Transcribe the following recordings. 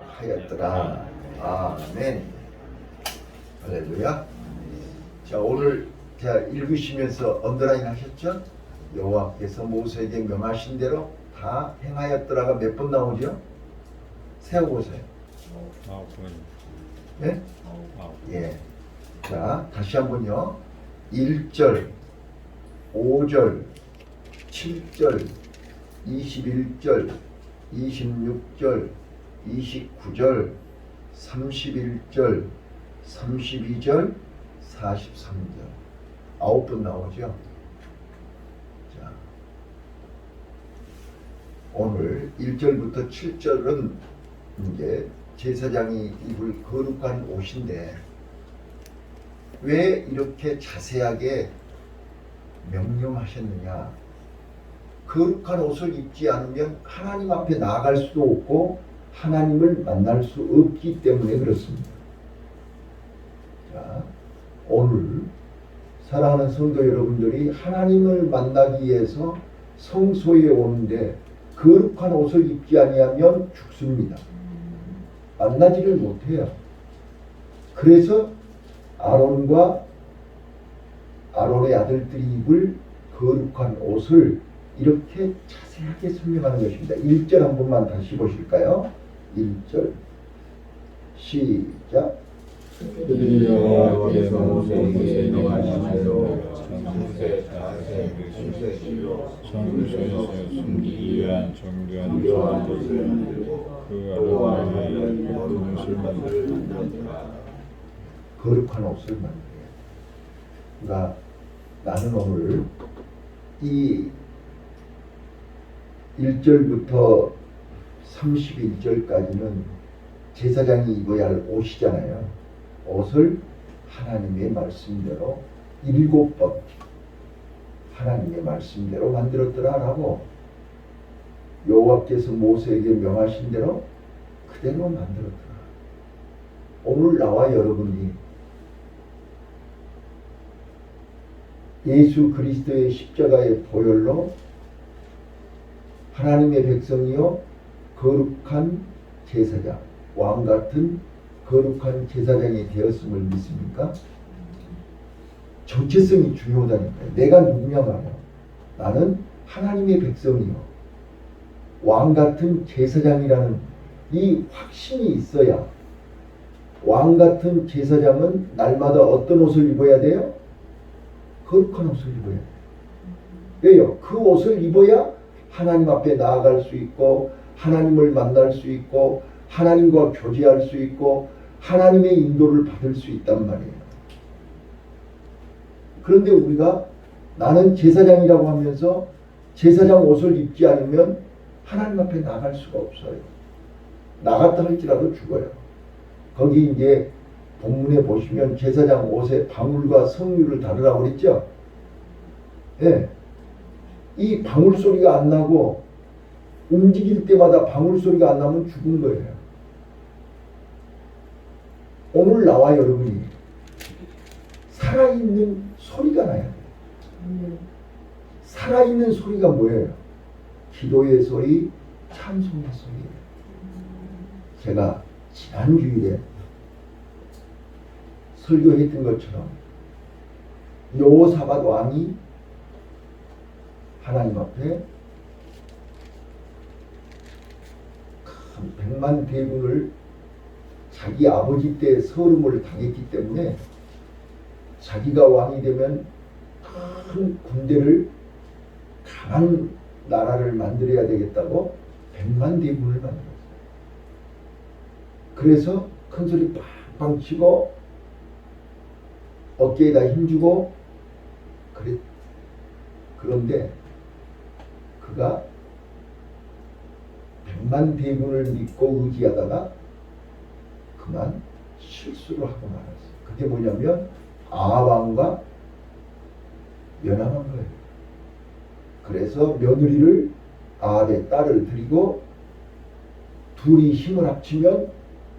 하였더라. 아멘. 할렐루야. 자, 오늘 제가 읽으시면서 언더라인 하셨죠? 여호와께서 모세에게 명하신 대로 다 행하였더라가 몇 번 나오죠? 세어보세요. 네? 예. 자, 다시 한번요. 1절, 5절, 7절, 21절, 26절, 29절, 31절, 32절, 43절. 9번 나오죠? 자, 오늘 1절부터 7절은 이제 제사장이 입을 거룩한 옷인데 왜 이렇게 자세하게 명령하셨느냐? 거룩한 옷을 입지 않으면 하나님 앞에 나아갈 수도 없고 하나님을 만날 수 없기 때문에 그렇습니다. 자, 오늘 사랑하는 성도 여러분들이 하나님을 만나기 위해서 성소에 오는데 거룩한 옷을 입지 아니하면 죽습니다. 만나지를 못해요. 그래서 아론과 아론의 아들들이 입을 거룩한 옷을 이렇게 자세하게 설명하는 것입니다. 1절 한 번만 다시 보실까요? 1절 시작. 그들이 여호와께서 모세에게 명하시기로 천수세 자세 수세시로 천수에서 숨기기 위한 정교한 옷을 만들고 그 아론의 옷을 만들었다. 거룩한 옷을 만들어요. 그러니까 나는 오늘 이 1절부터 31절까지는 제사장이 입어야 할 옷이잖아요. 옷을 하나님의 말씀대로 7번 하나님의 말씀대로 만들었더라라고 여호와께서 모세에게 명하신 대로 그대로 만들었더라. 오늘 나와 여러분이 예수 그리스도의 십자가의 보혈로 하나님의 백성이요 거룩한 제사장, 왕 같은 거룩한 제사장이 되었음을 믿습니까? 정체성이 중요하다니까요. 내가 누구냐 말이야. 나는 하나님의 백성이요 왕 같은 제사장이라는 이 확신이 있어야 왕 같은 제사장은 날마다 어떤 옷을 입어야 돼요? 거룩한 옷을 입어야 돼요. 왜요? 그 옷을 입어야 하나님 앞에 나아갈 수 있고 하나님을 만날 수 있고 하나님과 교제할 수 있고 하나님의 인도를 받을 수 있단 말이에요. 그런데 우리가 나는 제사장이라고 하면서 제사장 옷을 입지 않으면 하나님 앞에 나갈 수가 없어요. 나갔다 할지라도 죽어요. 거기 이제 본문에 보시면 제사장 옷의 방울과 성류를 다루라고 그랬죠? 예. 이 방울 소리가 안 나고 움직일 때마다 방울 소리가 안 나면 죽은 거예요. 오늘 나와 여러분이 살아있는 소리가 나야 돼요. 살아있는 소리가 뭐예요? 기도의 소리, 찬송의 소리예요. 제가 지난 주일에 설교했던 것처럼 여호사밧 왕이 하나님 앞에 큰 100만 대군을 자기 아버지 때 서름을 당했기 때문에 자기가 왕이 되면 큰 군대를 강한 나라를 만들어야 되겠다고 100만 대군을 만들었어요. 그래서 큰 소리 빵빵 치고 어깨에다 힘주고 그랬. 그런데 그가 100만 대군을 믿고 의지하다가 그만 실수를 하고 말았어요. 그게 뭐냐면 아합왕과 연합한 거예요. 그래서 며느리를 아합의 딸을 드리고 둘이 힘을 합치면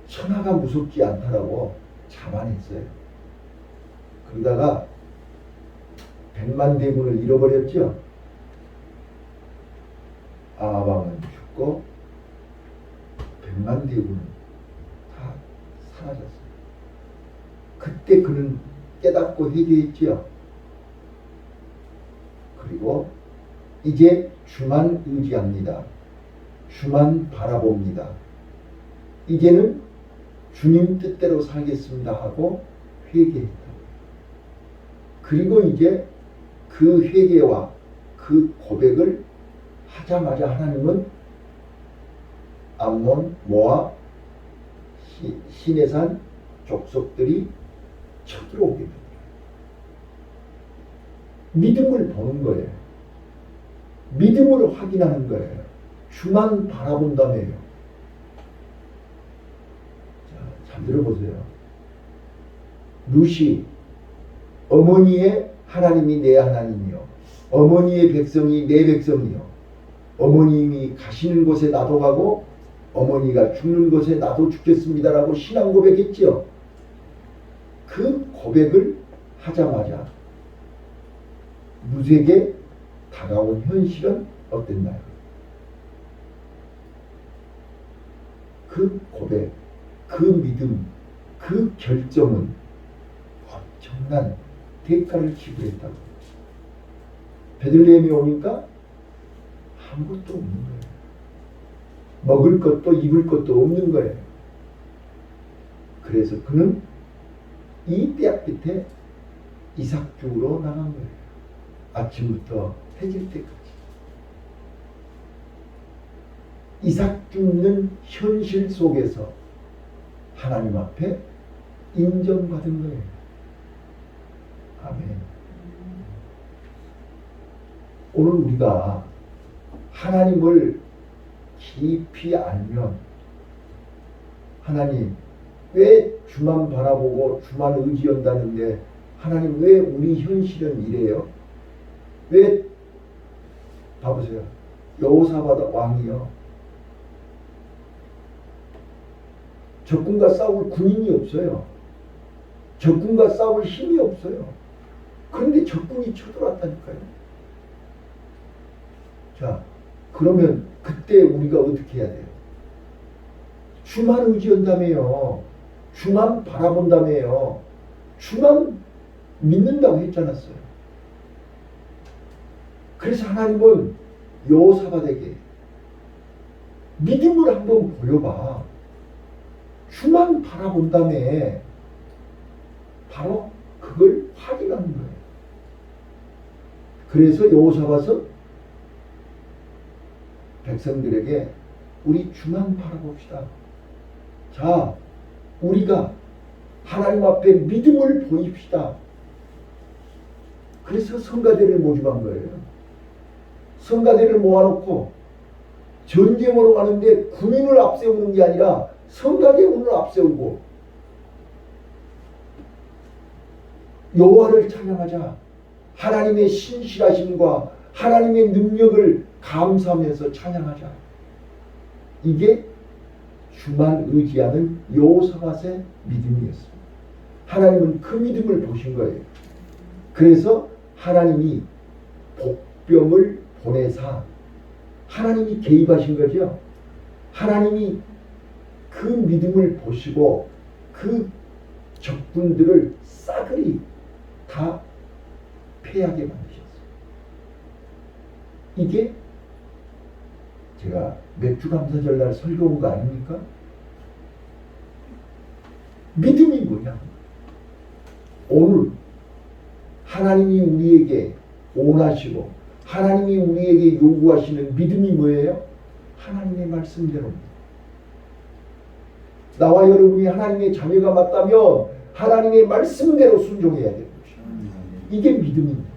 천하가 무섭지 않다라고 자만했어요. 그러다가 100만 대군을 잃어버렸죠. 아합 왕은 죽고 100만 대군은 그때 그는 깨닫고 회개했지요. 그리고 이제 주만 의지합니다. 주만 바라봅니다. 이제는 주님 뜻대로 살겠습니다 하고 회개했다. 그리고 이제 그 회개와 그 고백을 하자마자 하나님은 암몬, 모압, 시내산 족속들이 쳐들어오게 됩니다. 믿음을 보는 거예요. 믿음을 확인하는 거예요. 주만 바라본다며요. 자, 잘 들어보세요. 룻이 어머니의 하나님이 내 하나님이요, 어머니의 백성이 내 백성이요, 어머님이 가시는 곳에 나도 가고 어머니가 죽는 곳에 나도 죽겠습니다라고 신앙 고백했지요. 그 고백을 하자마자 룻에게 다가온 현실은 어땠나요? 그 고백, 그 믿음, 그 결정은 엄청난 대가를 지불했다고. 베들레헴에 오니까 아무것도 없는 거예요. 먹을 것도 입을 것도 없는 거예요. 그래서 그는 이 떼약 끝에 이삭 주우러 나간 거예요. 아침부터 해질 때까지. 이삭 줍는 현실 속에서 하나님 앞에 인정받은 거예요. 아멘. 오늘 우리가 하나님을 깊이 알면, 하나님 왜 주만 바라보고 주만 의지한다는데 하나님 왜 우리 현실은 이래요? 왜 봐보세요. 여호사밧 왕이요, 적군과 싸울 군인이 없어요. 적군과 싸울 힘이 없어요. 그런데 적군이 쳐들어왔다니까요. 자, 그러면 그때 우리가 어떻게 해야 돼요? 주만 의지한다며요. 주만 바라본다며요. 주만 믿는다고 했잖았어요. 그래서 하나님은 여호사밧에게 믿음을 한번 보여봐. 주만 바라본다며. 바로 그걸 확인하는 거예요. 그래서 여호사밧은 백성들에게 우리 주만 바라봅시다. 자, 우리가 하나님 앞에 믿음을 보입시다. 그래서 성가대를 모집한 거예요. 성가대를 모아놓고 전쟁으로 가는데 군인을 앞세우는 게 아니라 성가대원을 앞세우고 여호와를 찬양하자. 하나님의 신실하심과 하나님의 능력을 감사하면서 찬양하자. 이게 주만 의지하는 여호사밧의 믿음이었습니다. 하나님은 그 믿음을 보신 거예요. 그래서 하나님이 복병을 보내사 하나님이 개입하신 거죠. 하나님이 그 믿음을 보시고 그 적군들을 싸그리 다 패하게 만드셨어요. 이게 제가 맥주감사절 날 설교한 거 아닙니까? 믿음이 뭐냐? 오늘 하나님이 우리에게 원하시고 하나님이 우리에게 요구하시는 믿음이 뭐예요? 하나님의 말씀대로입니다. 나와 여러분이 하나님의 자녀가 맞다면 하나님의 말씀대로 순종해야 되는 것이에요. 이게 믿음입니다.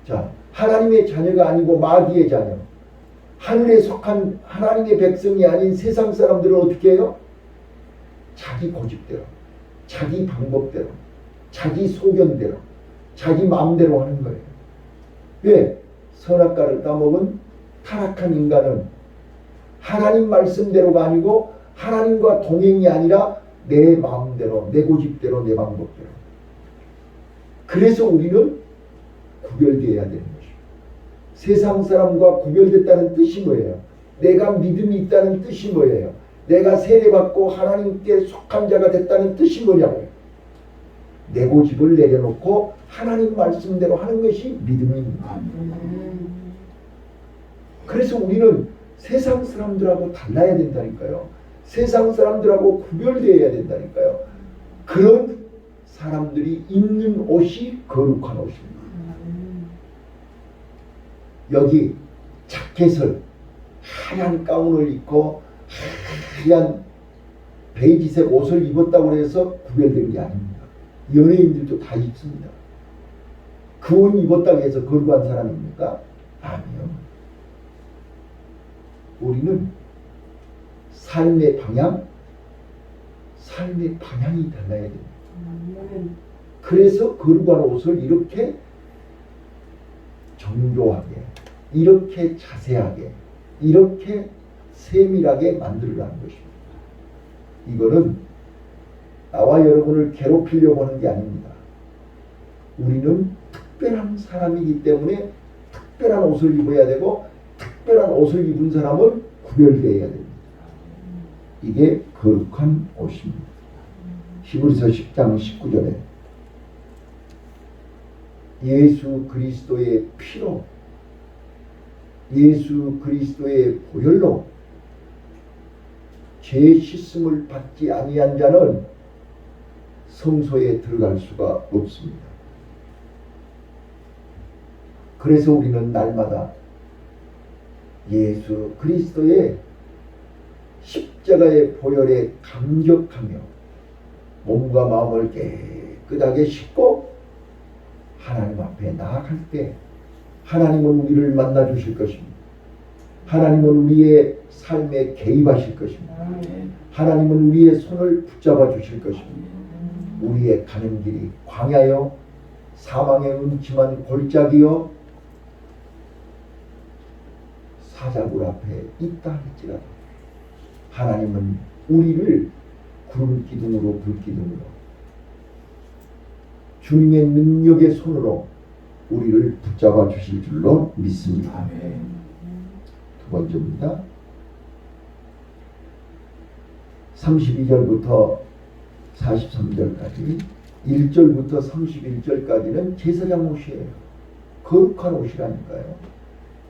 자, 하나님의 자녀가 아니고 마귀의 자녀, 하늘에 속한 하나님의 백성이 아닌 세상 사람들은 어떻게 해요? 자기 고집대로, 자기 방법대로, 자기 소견대로, 자기 마음대로 하는 거예요. 왜? 선악과를 따먹은 타락한 인간은 하나님 말씀대로가 아니고 하나님과 동행이 아니라 내 마음대로, 내 고집대로, 내 방법대로. 그래서 우리는 구별되어야 되는 것이죠. 세상 사람과 구별됐다는 뜻이 뭐예요? 내가 믿음이 있다는 뜻이 뭐예요? 내가 세례받고 하나님께 속한 자가 됐다는 뜻이 뭐냐고요? 내 고집을 내려놓고 하나님 말씀대로 하는 것이 믿음입니다. 그래서 우리는 세상 사람들하고 달라야 된다니까요. 세상 사람들하고 구별되어야 된다니까요. 그런 사람들이 입는 옷이 거룩한 옷입니다. 여기 자켓을 하얀 가운을 입고 하얀 베이지색 옷을 입었다고 해서 구별된 게 아닙니다. 연예인들도 다 입습니다. 그 옷 입었다고 해서 거룩한 사람입니까? 아니요. 우리는 삶의 방향이 달라야 됩니다. 그래서 거룩한 옷을 이렇게 정교하게, 이렇게 자세하게, 이렇게 세밀하게 만들어가는 것입니다. 이거는 나와 여러분을 괴롭히려고 하는 게 아닙니다. 우리는 특별한 사람이기 때문에 특별한 옷을 입어야 되고 특별한 옷을 입은 사람은 구별되어야 됩니다. 이게 거룩한 옷입니다. 히브리서 10장 19절에 예수 그리스도의 피로, 예수 그리스도의 보혈로 죄 씻음을 받지 아니한 자는 성소에 들어갈 수가 없습니다. 그래서 우리는 날마다 예수 그리스도의 십자가의 보혈에 감격하며 몸과 마음을 깨끗하게 씻고 하나님 앞에 나아갈 때 하나님은 우리를 만나 주실 것입니다. 하나님은 우리의 삶에 개입하실 것입니다. 하나님은 우리의 손을 붙잡아 주실 것입니다. 우리의 가는 길이 광야요 사망의 음침한 골짜기요 사자굴 앞에 있다 할지라도 하나님은 우리를 구름 기둥으로 불기둥으로 주님의 능력의 손으로 우리를 붙잡아 주실 줄로 믿습니다. 두 번째입니다. 32절부터 43절까지 1절부터 31절까지는 제사장 옷이에요. 거룩한 옷이라니까요.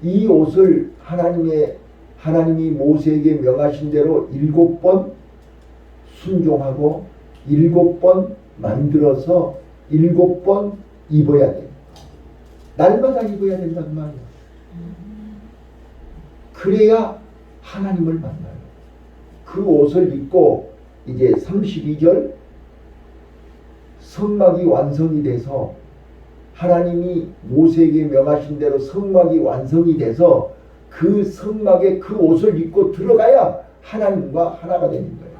이 옷을 하나님이 모세에게 명하신 대로 7번 순종하고 7번 만들어서 7번 입어야 돼요. 날마다 입어야 된단 말이에요. 그래야 하나님을 만나요. 그 옷을 입고 이제 32절 성막이 완성이 돼서 하나님이 모세에게 명하신 대로 성막이 완성이 돼서 그 성막에 그 옷을 입고 들어가야 하나님과 하나가 되는 거예요.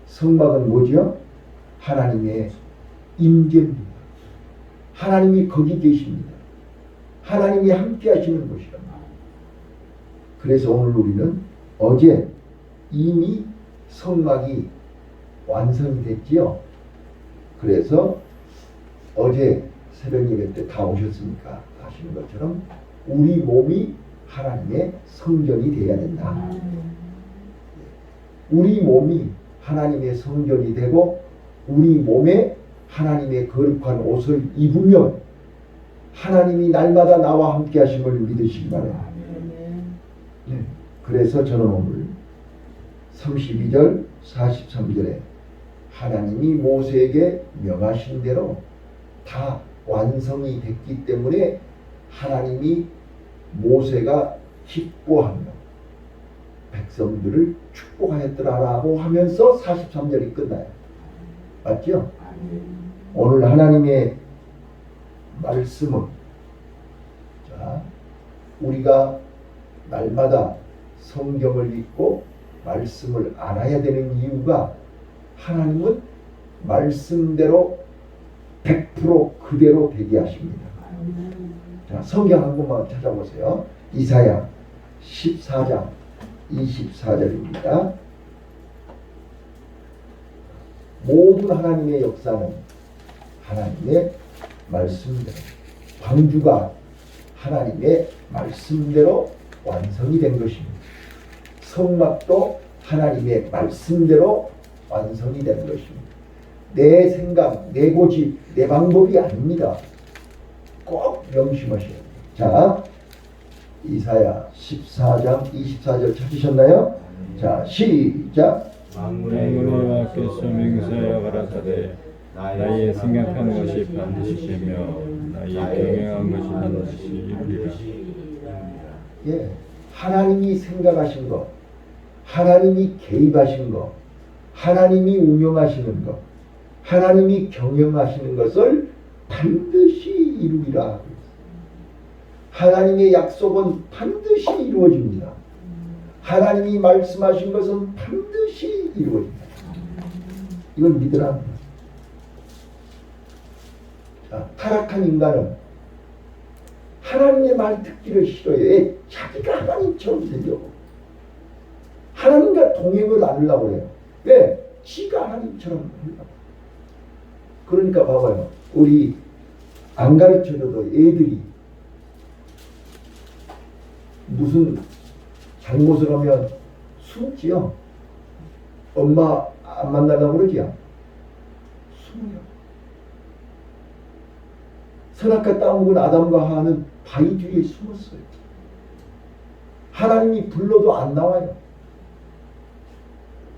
성막은 뭐죠? 하나님의 임재입니다. 하나님이 거기 계십니다. 하나님이 함께 하시는 곳이랍니다. 그래서 오늘 우리는 어제 이미 성막이 완성이 됐지요. 그래서 어제 새벽 예배 때 다 오셨으니까 아시는 것처럼 우리 몸이 하나님의 성전이 되어야 된다. 우리 몸이 하나님의 성전이 되고 우리 몸에 하나님의 거룩한 옷을 입으면 하나님이 날마다 나와 함께 하심을 믿으시기 바랍니다. 네. 그래서 저는 오늘 32절 43절에 하나님이 모세에게 명하신 대로 다 완성이 됐기 때문에 하나님이 모세가 기뻐하며 백성들을 축복하였더라라고 하면서 43절이 끝나요. 맞죠? 오늘 하나님의 말씀은 자, 우리가 날마다 성경을 읽고 말씀을 알아야 되는 이유가 하나님은 말씀대로 100% 그대로 되게 하십니다. 자, 성경 한 번만 찾아보세요. 이사야 14장 24절입니다. 모든 하나님의 역사는 하나님의 말씀대로, 방주가 하나님의 말씀대로 완성이 된 것입니다. 성막도 하나님의 말씀대로 완성이 된 것입니다. 내 생각, 내 고집, 내 방법이 아닙니다. 꼭 명심하셔야 돼요. 자, 이사야 14장 24절 찾으셨나요? 자, 시작. 만군의 여호와께서 맹세하여 가라사대 나의 생각한 것이 반드시 되며 나의 경영한 것이 반드시 이루리라. 예, 하나님이 생각하신 것, 하나님이 개입하신 것, 하나님이 운영하시는 것, 하나님이 경영하시는 것을 반드시 이루리라. 하나님의 약속은 반드시 이루어집니다. 하나님이 말씀하신 것은 반드시 이루어집니다. 이걸 믿으라. 자, 타락한 인간은 하나님의 말 듣기를 싫어해요. 왜? 자기가 하나님처럼 되려고. 하나님과 동행을 나누려고 해요. 왜? 지가 하나님처럼 하려고. 그러니까 봐봐요. 우리 안 가르쳐줘도 애들이 무슨 잘못을 하면 숨지요. 엄마 안 만나려고 그러지요. 숨어요. 선악과 따먹은 아담과 하와는 바위 뒤에 숨었어요. 하나님이 불러도 안 나와요.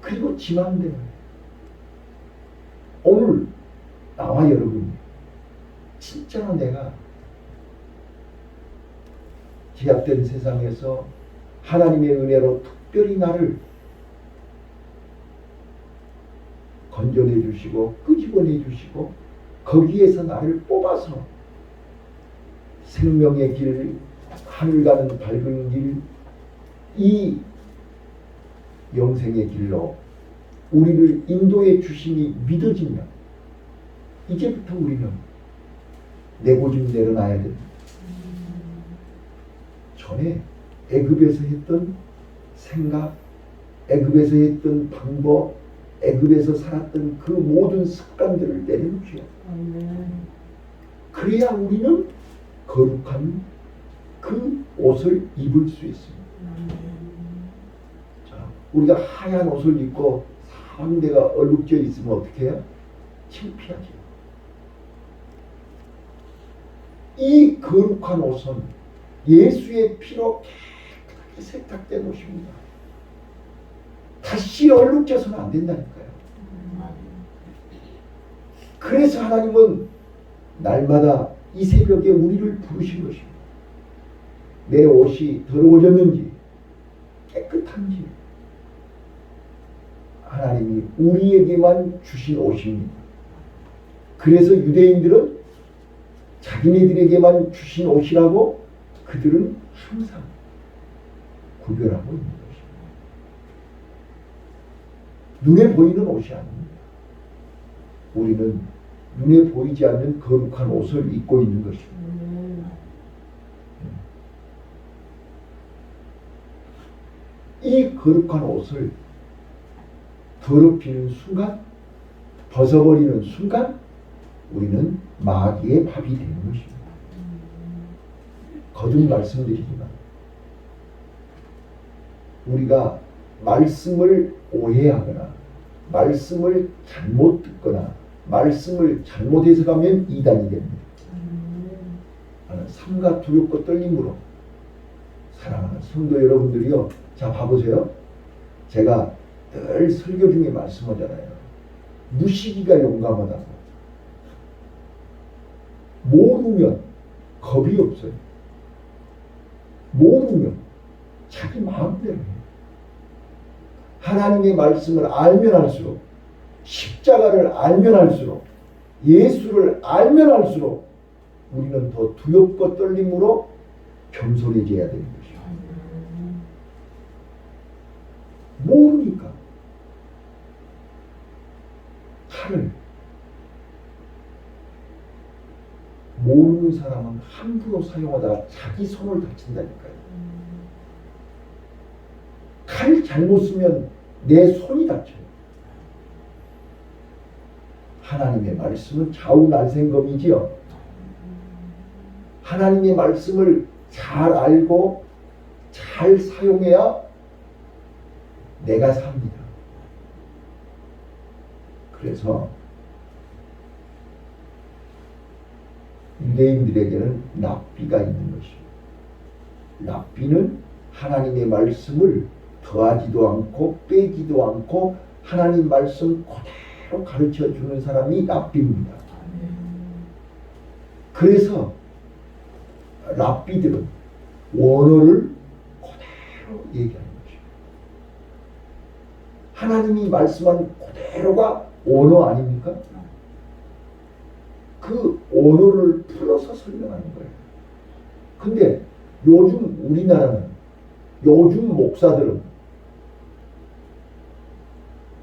그리고 지 맘대로 해요. 오늘 나와 여러분, 진짜로 내가 제약된 세상에서 하나님의 은혜로 특별히 나를 건져내 주시고 끄집어내 주시고 거기에서 나를 뽑아서 생명의 길, 하늘 가는 밝은 길, 이 영생의 길로 우리를 인도해 주심이 믿어지면 이제부터 우리는 내 고집 내려놔야 됩니다. 전에 애굽에서 했던 생각, 애굽에서 했던 방법, 애굽에서 살았던 그 모든 습관들을 내려놓죠. 그래야 우리는 거룩한 그 옷을 입을 수 있습니다. 자, 우리가 하얀 옷을 입고 상대가 얼룩져 있으면 어떻게 해요? 창피하죠. 이 거룩한 옷은 예수의 피로 깨끗하게 세탁된 옷입니다. 다시 얼룩져서는 안 된다니까요. 그래서 하나님은 날마다 이 새벽에 우리를 부르신 것입니다. 내 옷이 더러워졌는지 깨끗한지 하나님이 우리에게만 주신 옷입니다. 그래서 유대인들은 자기네들에게만 주신 옷이라고 그들은 항상 구별하고 있는 것입니다. 눈에 보이는 옷이 아닙니다. 우리는 눈에 보이지 않는 거룩한 옷을 입고 있는 것입니다. 이 거룩한 옷을 더럽히는 순간, 벗어버리는 순간 우리는 마귀의 밥이 되는 것입니다. 거듭 말씀드리지만 우리가 말씀을 오해하거나 말씀을 잘못 듣거나 말씀을 잘못 해석하면 이단이 됩니다. 나는 삼가 두렵고 떨림으로 사랑하는 성도 여러분들이요, 자 봐보세요. 제가 늘 설교 중에 말씀하잖아요. 무시기가 용감하다고. 모르면 겁이 없어요. 모르면 자기 마음대로 해요. 하나님의 말씀을 알면 할수록, 십자가를 알면 할수록, 예수를 알면 할수록 우리는 더 두렵고 떨림으로 겸손해져야 되는 것이죠. 모르니까 칼을 모르는 사람은 함부로 사용하다가 자기 손을 다친다니까요. 칼 잘못 쓰면 내 손이 다쳐요. 하나님의 말씀은 좌우날생검이지요. 하나님의 말씀을 잘 알고 잘 사용해야 내가 삽니다. 그래서 유대인들에게는 랍비가 있는 것입니다. 랍비는 하나님의 말씀을 더하지도 않고 빼지도 않고 하나님 말씀 그대로 가르쳐 주는 사람이 랍비입니다. 그래서 랍비들은 원어를 그대로 얘기하는 것입니다. 하나님이 말씀한 그대로가 원어 아닙니까? 그 언어를 풀어서 설명하는 거예요. 근데 요즘 우리나라는, 요즘 목사들은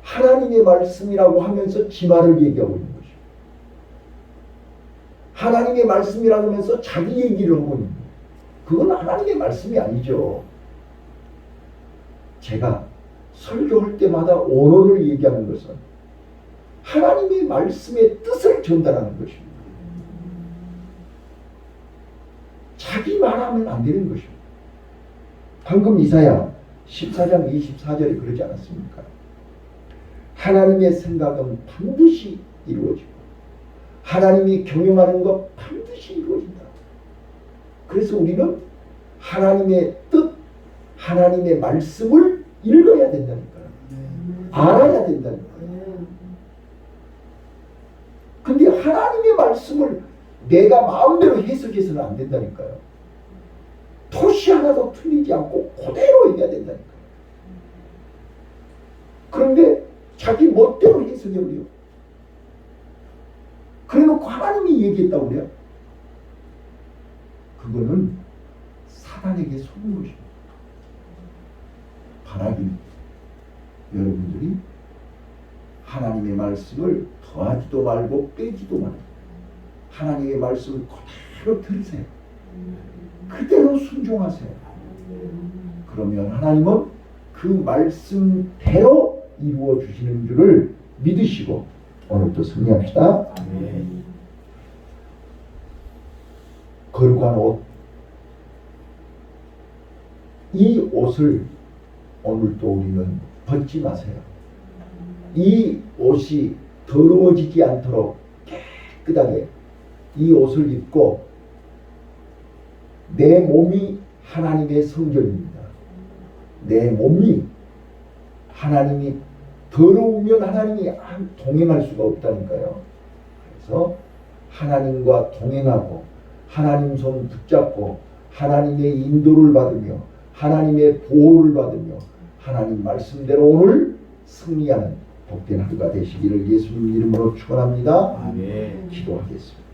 하나님의 말씀이라고 하면서 지 말을 얘기하고 있는 것이죠. 하나님의 말씀이라고 하면서 자기 얘기를 하고 있는 거예요. 그건 하나님의 말씀이 아니죠. 제가 설교할 때마다 언어를 얘기하는 것은 하나님의 말씀의 뜻을 전달하는 것입니다. 자기 말하면 안 되는 것입니다. 방금 이사야 14장 24절에 그러지 않았습니까? 하나님의 생각은 반드시 이루어지고 하나님이 경영하는 것 반드시 이루어진다. 그래서 우리는 하나님의 뜻, 하나님의 말씀을 읽어야 된다니까요. 알아야 된다니까요. 근데 하나님의 말씀을 내가 마음대로 해석해서는 안 된다니까요. 토시 하나도 틀리지 않고 그대로 해야 된다니까요. 그런데 자기 멋대로 해석해버려요. 그래놓고 하나님이 얘기했다고 그래요. 그거는 사단에게 속은 것입니다. 바라기 여러분들이 하나님의 말씀을 더하지도 말고 빼지도 말고 하나님의 말씀을 그대로 들으세요. 그대로 순종하세요. 그러면 하나님은 그 말씀대로 이루어 주시는 줄을 믿으시고 오늘도 승리합시다. 거룩한 옷, 이 옷을 오늘도 우리는 벗지 마세요. 이 옷이 더러워지지 않도록 깨끗하게 이 옷을 입고 내 몸이 하나님의 성전입니다. 내 몸이 하나님이 더러우면 하나님이 동행할 수가 없다니까요. 그래서 하나님과 동행하고 하나님 손 붙잡고 하나님의 인도를 받으며 하나님의 보호를 받으며 하나님 말씀대로 오늘 승리하는 복된 하루가 되시기를 예수님 이름으로 축원합니다. 아멘. 기도하겠습니다.